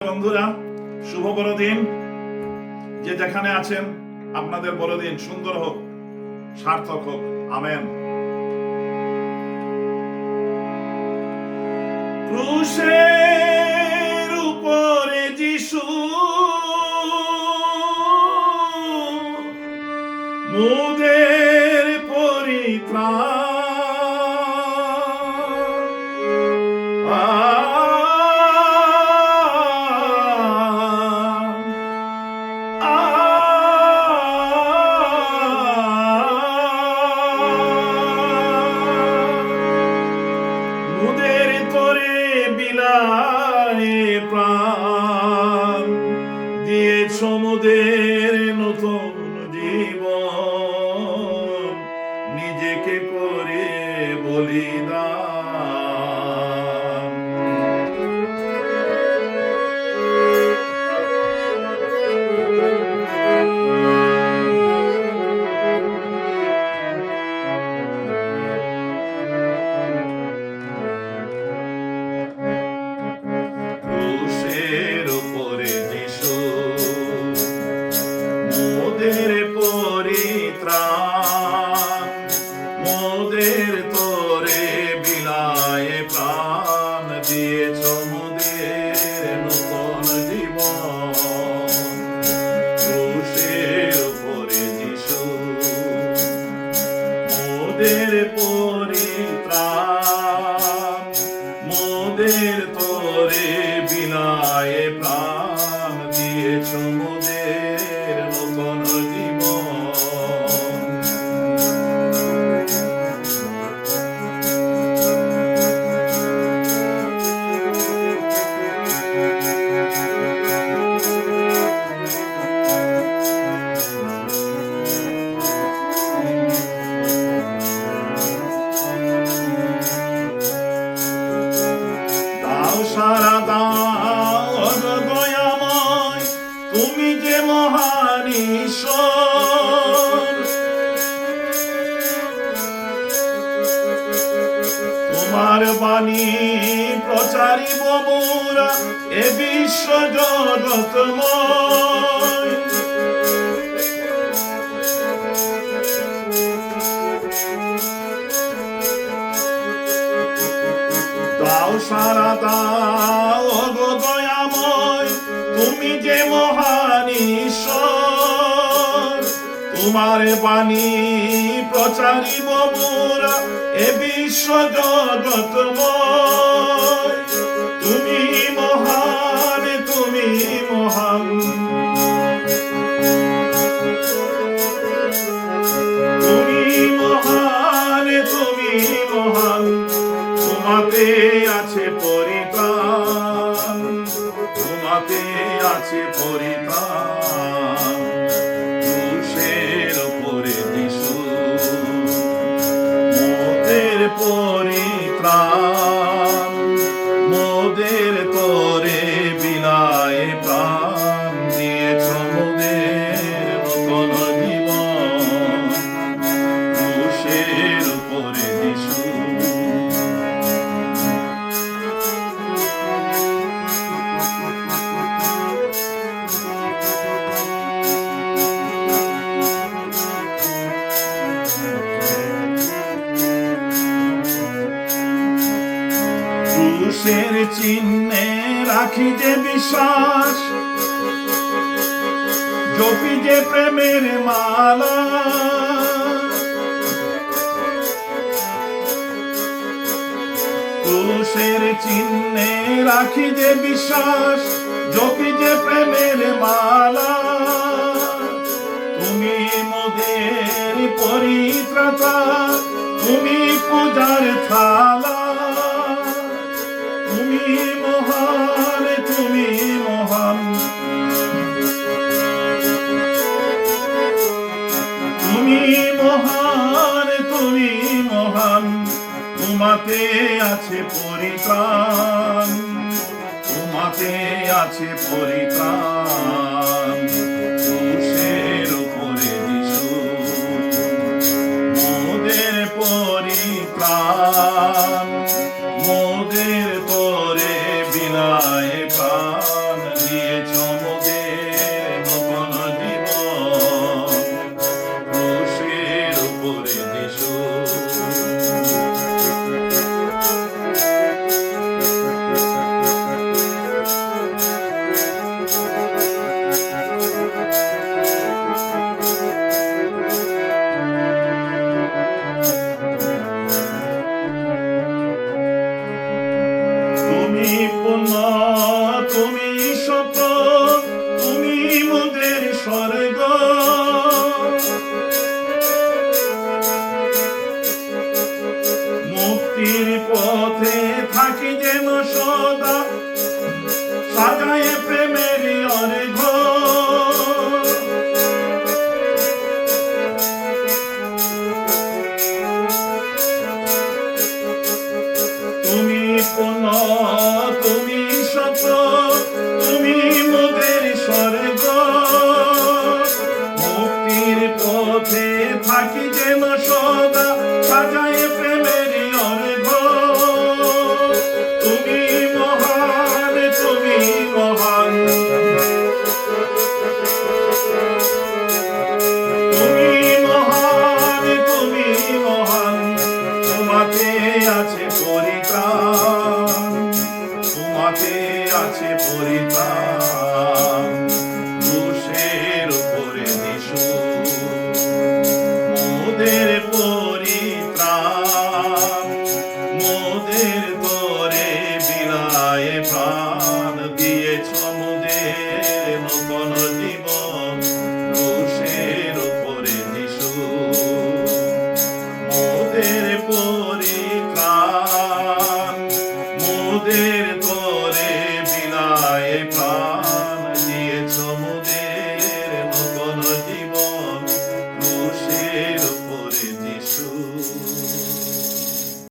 বন্ধুরা, শুভ বড়দিন। যে যেখানে আছেন আপনাদের বড়দিন সুন্দর হোক, সার্থক হোক। আমেন। ক্রুশের উপরে যিশু মোদের পরিত্রাণ, মোদের তোরে বিলায় প্রাণ দিয়েছ, মোদের নতুন জীবন নিজেকে করে বলিদান। ক্রুশের উপরে যিশু মোদের পরিত্রাণ, মোদের তোরে বিলায় প্রাণ দিয়েছ, মোদের নতুন জীবন। ক্রুশের উপরে যিশু মোদের পরিত্রাণ, মোদের তোরে বিলায় প্রাণ দিয়েছ, মোদের নতুন জীবন। সারা দাও দয়াময়, তুমি যে মহান ঈশ্বর। তোমার বাণী প্রচারিব মোরা এ বিশ্ব জগৎময়। দাও সারা দাও গো দয়াময়, তুমি যে মহান ঈশ্বর। তোমার বাণী প্রচারিব মোরা এ বিশ্ব জগৎময়। তুমি মহান, তুমি মহান, তুমি মহান, তুমি মহান। তোমাতে আছে পরিত্রাণ, তোমাতে আছে পরিত্রাণ। ক্রুশের উপরে যিশু মোদের পরিত্রাণ, মোদের তোরে বিলায় প্রাণ দিয়েছ, মোদের নতুন জীবন। ক্রুশের উপরে যিশু ক্রুশের চিহ্নে রাখি যে বিশ্বাস, জপি যে প্রেমের মালা। ক্রুশের চিহ্নে রাখি যে বিশ্বাস, জপি যে প্রেমের মালা। তুমি মোদের পরিত্রাতা, তুমি পূজার থালা। তুমি মহান, তুমি মহান, তুমি মহান, তুমি মহান। তোমাতে আছে পরিত্রাণ, তোমাতে আছে পরিত্রাণ। ক্রুশের উপরে যিশু মোদের পরিত্রাণ, মোদের তোরে বিলায় প্রাণ প্রেমের অর্ঘ তুমি পুন তুমি সত তুমি মোদের স্বর্গ মুক্তির পথে থাকি যেন সদা সাজায় প্রেমের অর্ঘ তুমি মহান তুমি মহান তুমি মহান তুমি মহান তোমাতে আছে পরিত্রাণ তোমাতে আছে পরিত্রাণ